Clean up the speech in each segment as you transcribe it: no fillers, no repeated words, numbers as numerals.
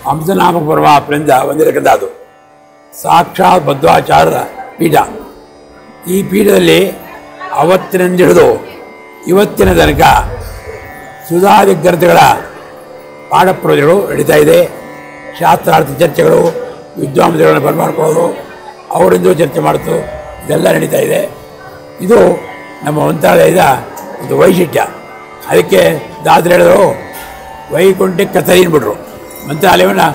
ಹಂಸನಾಮಕ ಪರಮಾತ್ಮನಿಂದ ಬಂದಿರತಕ್ಕಂಥ ಅದು ಸಾಕ್ಷಾತ್ ಮಧ್ವಾಚಾರ್ಯರ ಪೀಠ. ಈ ಪೀಠದಲ್ಲಿ ಅವತ್ತಿನಿಂದ ಹಿಡಿದು ಇವತ್ತಿನ ತನಕ ಸುಧಾದಿ ಗ್ರಂಥಗಳ ಪಾಠ ಪ್ರವಚನಗಳು ನಡೀತಾ ಇದೆ. ಶಾಸ್ತ್ರಾರ್ಥ ಚರ್ಚೆಗಳು, ವಿದ್ವಾಂಸಗಳನ್ನು ಬರಮಾಡ್ಕೊಳ್ಳೋದು, ಅವರಿಂದ ಚರ್ಚೆ ಮಾಡೋದು, ಇದೆಲ್ಲ ನಡೀತಾ ಇದೆ. ಇದು ನಮ್ಮ ಮಂತ್ರಾಲಯದ ಒಂದು ವೈಶಿಷ್ಟ್ಯ. ಅದಕ್ಕೆ ದಾಸರು ಹೇಳಿದ್ರು, ವೈಕುಂಠಕ್ಕೆ ತರೀನ್ಬಿಟ್ರು, ಮಂತ್ರಾಲಯವನ್ನು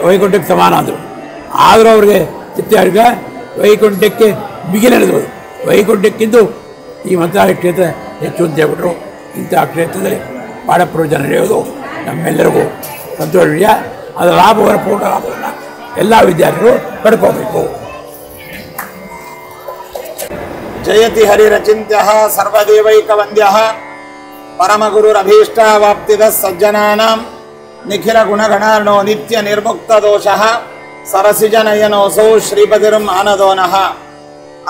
ವೈಕುಂಠಕ್ಕೆ ಸಮಾನ ಅಂದರು. ಆದರೂ ಅವ್ರಿಗೆ ಚಿತ್ತಾರ್ಗ ವೈಕುಂಠಕ್ಕೆ ಬಿಗಿನ ನಡೆದವರು, ವೈಕುಂಠಕ್ಕಿಂತ ಈ ಮಂತ್ರಾಲಯ ಕ್ಷೇತ್ರ ಹೆಚ್ಚು ಅಂತ ಹೇಳ್ಬಿಟ್ರು. ಇಂಥ ಕ್ಷೇತ್ರದಲ್ಲಿ ಪಾಠ ಪ್ರವಚನ ನಡೆಯೋದು ನಮ್ಮೆಲ್ಲರಿಗೂ ಸಂತೋಷ ವಿಷಯ. ಅದರ ಲಾಭವನ್ನು, ಪೂರ್ಣ ಲಾಭವನ್ನು ಎಲ್ಲ ವಿದ್ಯಾರ್ಥಿಗಳು ಪಡ್ಕೋಬೇಕು. ಜಯತಿ ಹರಿರಚಿಂತ್ಯ ಸರ್ವದೇವೈಕವಂದ್ಯ ಪರಮಗುರುರಭೀಷ್ಟಾವಾಪ್ತಿದ ಸಜ್ಜನಾನಾಂ ನಿಖಿಲ ಗುಣಗಣಾರ್ಣೋ ನಿತ್ಯ ನಿರ್ಮುಕ್ತ ದೋಷಃ ಸರಸಿಜನಯನೋಸೌ ಶ್ರೀಪತಿರ್ಮ್ ಆನದೋನಃ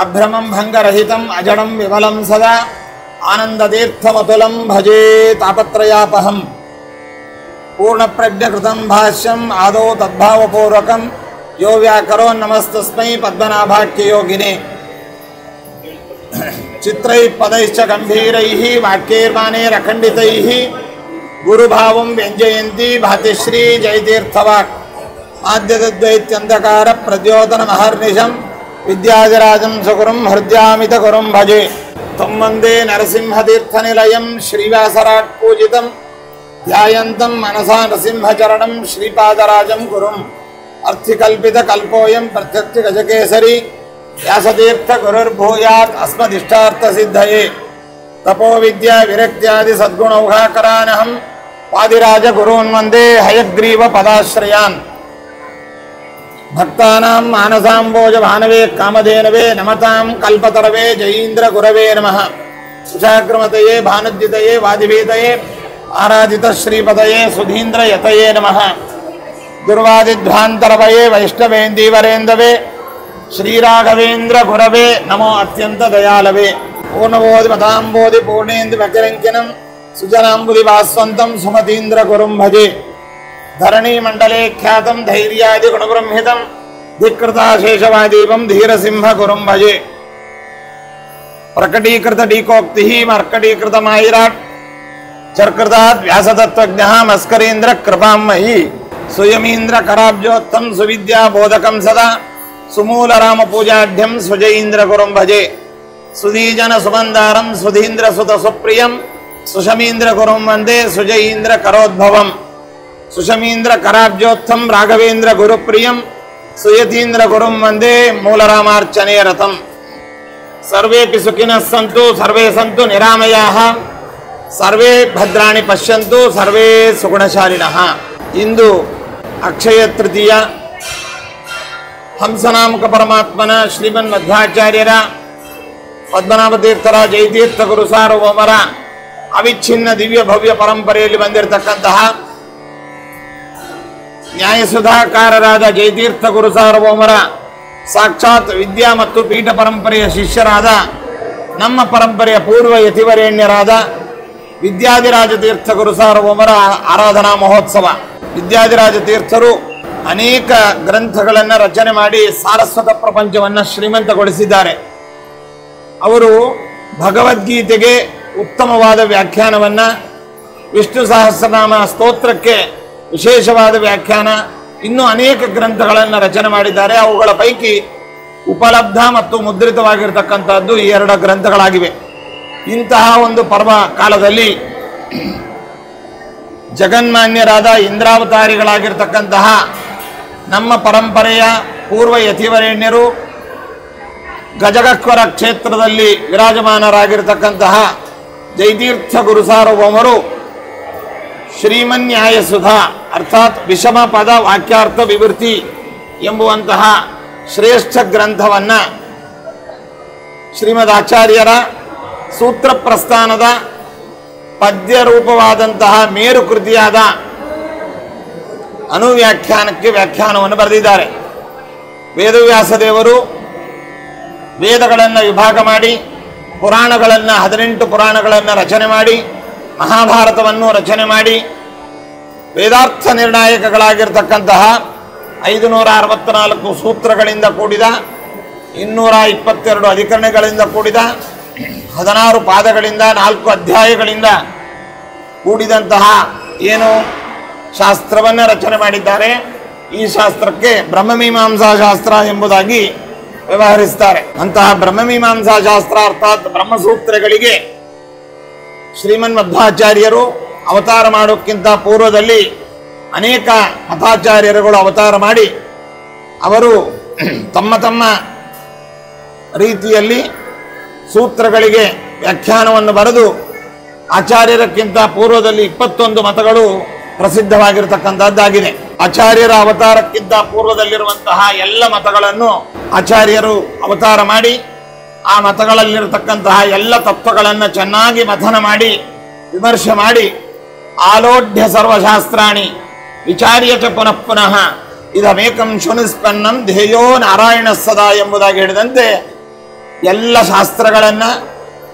ಅಭ್ರಮಂ ಭಂಗರಹಿತಂ ಅಜಡಂ ವಿಮಲಂ ಸದಾ ಆನಂದತೀರ್ಥಮತುಲಂ ಭಜೇ ತಾಪತ್ರಯಾಪಹಂ ಪೂರ್ಣಪ್ರಜ್ಞಕೃತಂ ಭಾಷ್ಯಂ ಆದೌ ತದ್ಭಾವಪೂರ್ವಕಂ ಯೋ ವ್ಯಾಕರೋನ್ನಮಸ್ತಸ್ಮೈ ಪದ್ಮನಾಭಾಖ್ಯಯೋಗಿನೇ ಚಿತ್ರೈ ಪದೈಶ್ಚ ಗಂಭೀರೈಃ ವಾಕ್ಯೈರ್ಮಾನೇರಖಂಡಿತೈಃ ಗುರುಭಾವಂ ವ್ಯಂಜಯಂತಿ ಭಾತಿಶ್ರೀ ಜಯತೀರ್ಥವಾಕ್ ಆದ್ಯದ್ವೈತ್ಯಂಧಕಾರ ಪ್ರದ್ಯೋತನ ಮಹರ್ನಿಶಂ ವಿದ್ಯಾಧಿರಾಜಂ ಸುಗುರುಂ ಹೃದ್ಯಾಮಿತ ಗುರುಂ ಭಜೆ ತ್ವಂ ವಂದೇ ನರಸಿಂಹತೀರ್ಥನಿಲಯಂ ಶ್ರೀವ್ಯಾಸರಾಟ್ ಪೂಜಿತಂ ಧ್ಯಾಯಂತಂ ಮನಸಾ ನರಸಿಂಹಚರಣಂ ಶ್ರೀಪಾದರಾಜಂ ಗುರುಂ ಅರ್ಥಿಕಲ್ಪಿತಕಲ್ಪೋಯಂ ಪ್ರತ್ಯಕ್ಷ ಗಜಕೇಸರಿ ವ್ಯಾಸತೀರ್ಥ ಗುರುರ್ಭೂಯಾತ್ ಅಸ್ಮದಿಷ್ಟಾರ್ಥಸಿದ್ಧಯೇ ತಪೋ ವಿದ್ಯಾ ವಿರಕ್ತ್ಯಾದಿ ಸದ್ಗುಣೌಘಾಕರಾನಹಂ ವಾದಿರಾಜ ಗುರೂನ್ ವಂದೇ ಹಯಗ್ರೀವ ಪದಾಶ್ರಯಾನ್ ಭಕ್ತಾನಾಂ ಮಾನಸಾಂಬೋಜ ಭಾನವೇ ಕಾಮಧೇನವೇ ನಮತಾಂ ಕಲ್ಪತರವೇ ಜಯೀಂದ್ರ ಗುರವೇ ನಮಃ ಸುಶಾಗ್ರಮತಯೇ ಭಾನುದ್ಯುತಯೇ ವಾದಿಭೀತಯೇ ಆರಾಧಿತ ಶ್ರೀಪದಯೇ ಸುಧೀಂದ್ರ ಯತಯೇ ನಮಃ ದುರ್ವಾದಿಧ್ವಾಂತರವಯೇ ವೈಷ್ಣವೇಂದೀವರೇಂದವೇ ಶ್ರೀರಾಘವೇಂದ್ರ ಗುರವೇ ನಮೋ ಅತ್ಯಂತ ದಯಾಲವೇ ಪೂರ್ಣಬೋಧಿ ಪದಾಂಬೋಧಿ ಪೂರ್ಣೇಂದು ವ್ಯಕಿರಂಕಿನಂ ಸುಜನಾಂಬುಧಿ ಭಾಸ್ವಂತಂ ಸುಮತೀಂದ್ರ ಗುರುಂ ಭಜೆ ಧರಣಿ ಮಂಡಲೇ ಖ್ಯಾತಂ ಧೈರ್ಯಾದಿ ಗುಣಬ್ರಹ್ಮಿತಂ ಧಿಕ್ಕೃತಾಶೇಷವಾದೀಪಂ ಧೀರಸಿಂಹ ಗುರುಂ ಭಜೆ ಪ್ರಕಟೀಕೃತ ಡೀಕೋಕ್ತಿ ಮರ್ಕಟೀಕೃತ ಮಾಯಿರಾಟ್ ಚರ್ಕೃತಾತ್ ವ್ಯಾಸತತ್ವಜ್ಞ ಮಸ್ಕರೇಂದ್ರ ಕೃಪಾಮಯಿ ಸುಯಮೀಂದ್ರ ಕರಾಬ್ಜೋತ್ತಂ ಸುವಿದ್ಯಾ ಬೋಧಕಂ ಸದಾ ಸುಮೂಲ ರಾಮ ಪೂಜಾಢ್ಯಂ ಸುಜಯೀಂದ್ರ ಗುರುಂ ಭಜೆ ಸುಧೀಜನ ಸುಮಂದಾರಂ ಸುಧೀಂದ್ರ ಸುತ ಸುಪ್ರಿಯಂ ಸುಶಮೀಂದ್ರ ಗುರುಂ ವಂದೇ ಸುಜಯೀಂದ್ರ ಕರೋದ್ಭವಂ ಸುಶಮೀಂದ್ರ ಕರಾಬ್ಜೋತ್ತಂ ರಾಘವೇಂದ್ರ ಗುರುಪ್ರಿಯಂ ಸುಯತೀಂದ್ರ ಗುರುಂ ವಂದೇ ಮೂಲರಾಮಾರ್ಚನೆ ರಥಂ ಸರ್ವೇಪಿ ಸುಖಿನಃ ಸಂತು ಸರ್ವೇ ಸಂತು ನಿರಾಮಯಾಃ ಸರ್ವೇ ಭದ್ರಾಣಿ ಪಶ್ಯಂತು ಸರ್ವೇ ಸುಗುಣಶಾಲಿನಃ. ಇಂದು ಅಕ್ಷಯ ತೃತೀಯ. ಹಂಸನಾಮಕ ಪರಮಾತ್ಮನ ಶ್ರೀಮನ್ ಮಧ್ವಾಚಾರ್ಯರ ಪದ್ಮನಾಭ ತೀರ್ಥರ ಜಯತೀರ್ಥ ಗುರು ಸಾರ್ವಭೌಮರ ಅವಿಚ್ಛಿನ್ನ ದಿವ್ಯ ಭವ್ಯ ಪರಂಪರೆಯಲ್ಲಿ ಬಂದಿರತಕ್ಕಂತಹ ನ್ಯಾಯಸುಧಾಕಾರರಾದ ಜಯತೀರ್ಥ ಗುರು ಸಾರ್ವಭೌಮರ ಸಾಕ್ಷಾತ್ ವಿದ್ಯಾ ಮತ್ತು ಪೀಠ ಪರಂಪರೆಯ ಶಿಷ್ಯರಾದ ನಮ್ಮ ಪರಂಪರೆಯ ಪೂರ್ವ ಯತಿವರೇಣ್ಯರಾದ ವಿದ್ಯಾಧಿರಾಜ ತೀರ್ಥ ಗುರು ಸಾರ್ವಭೌಮರ ಆರಾಧನಾ ಮಹೋತ್ಸವ. ವಿದ್ಯಾಧಿರಾಜ ತೀರ್ಥರು ಅನೇಕ ಗ್ರಂಥಗಳನ್ನು ರಚನೆ ಮಾಡಿ ಸಾರಸ್ವತ ಪ್ರಪಂಚವನ್ನು ಶ್ರೀಮಂತಗೊಳಿಸಿದ್ದಾರೆ. ಅವರು ಭಗವದ್ಗೀತೆಗೆ ಉತ್ತಮವಾದ ವ್ಯಾಖ್ಯಾನವನ್ನು, ವಿಷ್ಣು ಸಹಸ್ರನಾಮ ಸ್ತೋತ್ರಕ್ಕೆ ವಿಶೇಷವಾದ ವ್ಯಾಖ್ಯಾನ, ಇನ್ನೂ ಅನೇಕ ಗ್ರಂಥಗಳನ್ನು ರಚನೆ ಮಾಡಿದ್ದಾರೆ. ಅವುಗಳ ಪೈಕಿ ಉಪಲಬ್ಧ ಮತ್ತು ಮುದ್ರಿತವಾಗಿರ್ತಕ್ಕಂಥದ್ದು ಈ ಎರಡು ಗ್ರಂಥಗಳಾಗಿವೆ. ಇಂತಹ ಒಂದು ಪರ್ವ ಕಾಲದಲ್ಲಿ ಜಗನ್ಮಾನ್ಯರಾದ ಇಂದ್ರಾವತಾರಿಗಳಾಗಿರ್ತಕ್ಕಂತಹ ನಮ್ಮ ಪರಂಪರೆಯ ಪೂರ್ವ ಯತಿವರೇಣ್ಯರು ಗಜಗಕ್ವರ ಕ್ಷೇತ್ರದಲ್ಲಿ ವಿರಾಜಮಾನರಾಗಿರ್ತಕ್ಕಂತಹ ಜಯತೀರ್ಥ ಗುರು ಸಾರ್ವಭೌಮರು ಶ್ರೀಮನ್ಯಾಯಸುಧಾ ಅರ್ಥಾತ್ ವಿಷಮ ಪದ ವಾಕ್ಯಾರ್ಥ ವಿವೃತ್ತಿ ಎಂಬುವಂತಹ ಶ್ರೇಷ್ಠ ಗ್ರಂಥವನ್ನು ಶ್ರೀಮದ್ ಆಚಾರ್ಯರ ಸೂತ್ರ ಪ್ರಸ್ಥಾನದ ಪದ್ಯ ರೂಪವಾದಂತಹ ಮೇರು ಕೃತಿಯಾದ ಅನುವ್ಯಾಖ್ಯಾನಕ್ಕೆ ವ್ಯಾಖ್ಯಾನವನ್ನು ಬರೆದಿದ್ದಾರೆ. ವೇದವ್ಯಾಸ ದೇವರು ವೇದಗಳನ್ನು ವಿಭಾಗ ಮಾಡಿ ಪುರಾಣಗಳನ್ನು 18 ಪುರಾಣಗಳನ್ನು ರಚನೆ ಮಾಡಿ ಮಹಾಭಾರತವನ್ನು ರಚನೆ ಮಾಡಿ ವೇದಾರ್ಥ ನಿರ್ಣಾಯಕಗಳಾಗಿರ್ತಕ್ಕಂತಹ 564 ಸೂತ್ರಗಳಿಂದ ಕೂಡಿದ 222 ಅಧಿಕರಣಗಳಿಂದ ಕೂಡಿದ 16 ಪಾದಗಳಿಂದ 4 ಅಧ್ಯಾಯಗಳಿಂದ ಕೂಡಿದಂತಹ ಏನು ಶಾಸ್ತ್ರವನ್ನು ರಚನೆ ಮಾಡಿದ್ದಾರೆ. ಈ ಶಾಸ್ತ್ರಕ್ಕೆ ಬ್ರಹ್ಮಮೀಮಾಂಸಾ ಶಾಸ್ತ್ರ ಎಂಬುದಾಗಿ ವ್ಯವಹರಿಸ್ತಾರೆ. ಅಂತಹ ಬ್ರಹ್ಮಮೀಮಾಂಸಾ ಶಾಸ್ತ್ರ ಅರ್ಥಾತ್ ಬ್ರಹ್ಮಸೂತ್ರಗಳಿಗೆ ಶ್ರೀಮನ್ ಮಧ್ವಾಚಾರ್ಯರು ಅವತಾರ ಮಾಡೋಕ್ಕಿಂತ ಪೂರ್ವದಲ್ಲಿ ಅನೇಕ ಮತಾಚಾರ್ಯರುಗಳು ಅವತಾರ ಮಾಡಿ ಅವರು ತಮ್ಮ ತಮ್ಮ ರೀತಿಯಲ್ಲಿ ಸೂತ್ರಗಳಿಗೆ ವ್ಯಾಖ್ಯಾನವನ್ನು ಬರೆದು ಆಚಾರ್ಯರಕ್ಕಿಂತ ಪೂರ್ವದಲ್ಲಿ 21 ಮತಗಳು ಪ್ರಸಿದ್ಧವಾಗಿರತಕ್ಕಂಥದ್ದಾಗಿದೆ. ಆಚಾರ್ಯರ ಅವತಾರಕ್ಕಿಂತ ಪೂರ್ವದಲ್ಲಿರುವಂತಹ ಎಲ್ಲ ಮತಗಳನ್ನು ಆಚಾರ್ಯರು ಅವತಾರ ಮಾಡಿ ಆ ಮತಗಳಲ್ಲಿರತಕ್ಕಂತಹ ಎಲ್ಲ ತತ್ವಗಳನ್ನು ಚೆನ್ನಾಗಿ ಮಥನ ಮಾಡಿ ವಿಮರ್ಶೆ ಮಾಡಿ ಆಲೋಢ್ಯ ಸರ್ವಶಾಸ್ತ್ರಾಣಿ ವಿಚಾರ್ಯ ಚ ಪುನಃ ಪುನಃ ಇದಮೇಕಂ ಶುನಿಸ್ಪನ್ನಂ ಧ್ಯೇಯೋ ನಾರಾಯಣ ಸದಾ ಎಂಬುದಾಗಿ ಹೇಳಿದಂತೆ ಎಲ್ಲ ಶಾಸ್ತ್ರಗಳನ್ನು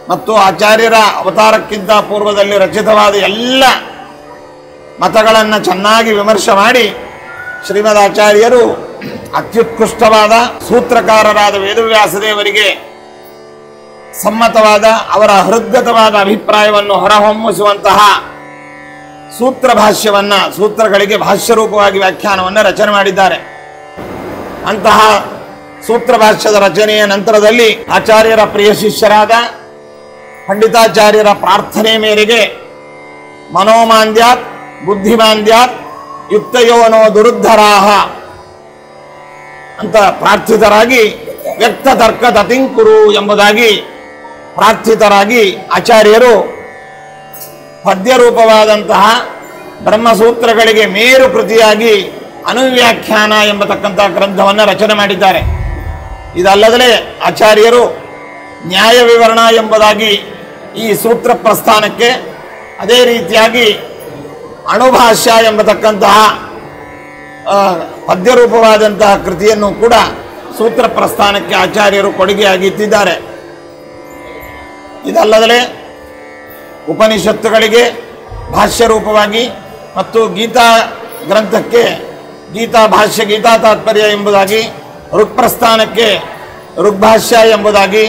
ಮತ್ತು ಆಚಾರ್ಯರ ಅವತಾರಕ್ಕಿಂತ ಪೂರ್ವದಲ್ಲಿ ರಚಿತವಾದ ಎಲ್ಲ ಮತಗಳನ್ನು ಚೆನ್ನಾಗಿ ವಿಮರ್ಶೆ ಮಾಡಿ ಶ್ರೀಮದ್ ಆಚಾರ್ಯರು ಅತ್ಯುತ್ಕೃಷ್ಟವಾದ ಸೂತ್ರಕಾರರಾದ ವೇದವ್ಯಾಸದೇವರಿಗೆ ಸಮ್ಮತವಾದ ಅವರ ಹೃದ್ಗತವಾದ ಅಭಿಪ್ರಾಯವನ್ನು ಹೊರಹೊಮ್ಮಿಸುವಂತಹ ಸೂತ್ರ ಭಾಷ್ಯವನ್ನ ಸೂತ್ರಗಳಿಗೆ ಭಾಷ್ಯ ರೂಪವಾಗಿ ವ್ಯಾಖ್ಯಾನವನ್ನು ರಚನೆ ಮಾಡಿದ್ದಾರೆ. ಅಂತಹ ಸೂತ್ರ ಭಾಷ್ಯದ ರಚನೆಯ ನಂತರದಲ್ಲಿ ಆಚಾರ್ಯರ ಪ್ರಿಯ ಶಿಷ್ಯರಾದ ಪಂಡಿತಾಚಾರ್ಯರ ಪ್ರಾರ್ಥನೆ ಮೇರೆಗೆ ಮನೋಮಾಂದ್ಯಾತ್ ಬುದ್ಧಿಮಾಂದ್ಯಾತ್ ಯುಕ್ತಯೋನೋ ದುರುದ್ಧರಾಹ ಅಂತ ಪ್ರಾರ್ಥಿತರಾಗಿ ವ್ಯಕ್ತ ತರ್ಕ ತತಿಂಕುರು ಎಂಬುದಾಗಿ ಪ್ರಾರ್ಥಿತರಾಗಿ ಆಚಾರ್ಯರು ಪದ್ಯರೂಪವಾದಂತಹ ಬ್ರಹ್ಮಸೂತ್ರಗಳಿಗೆ ಮೇರು ಕೃತಿಯಾಗಿ ಅನುವ್ಯಾಖ್ಯಾನ ಎಂಬತಕ್ಕಂತಹ ಗ್ರಂಥವನ್ನು ರಚನೆ ಮಾಡಿದ್ದಾರೆ. ಇದಲ್ಲದೆ ಆಚಾರ್ಯರು ನ್ಯಾಯ ವಿವರಣ ಎಂಬುದಾಗಿ ಈ ಸೂತ್ರ ಪ್ರಸ್ಥಾನಕ್ಕೆ, ಅದೇ ರೀತಿಯಾಗಿ ಅಣುಭಾಷ್ಯ ಎಂಬತಕ್ಕಂತಹ ಪದ್ಯರೂಪವಾದಂತಹ ಕೃತಿಯನ್ನು ಕೂಡ ಸೂತ್ರ ಪ್ರಸ್ಥಾನಕ್ಕೆ ಆಚಾರ್ಯರು ಕೊಡುಗೆಯಾಗಿ ಇಟ್ಟಿದ್ದಾರೆ. ಇದಲ್ಲದೆ ಉಪನಿಷತ್ತುಗಳಿಗೆ ಭಾಷ್ಯ ರೂಪವಾಗಿ ಮತ್ತು ಗೀತಾ ಗ್ರಂಥಕ್ಕೆ ಗೀತಾ ಭಾಷ್ಯ ಗೀತಾ ತಾತ್ಪರ್ಯ ಎಂಬುದಾಗಿ, ಋಕ್ಪ್ರಸ್ಥಾನಕ್ಕೆ ಋಗ್ಭಾಷ್ಯ ಎಂಬುದಾಗಿ,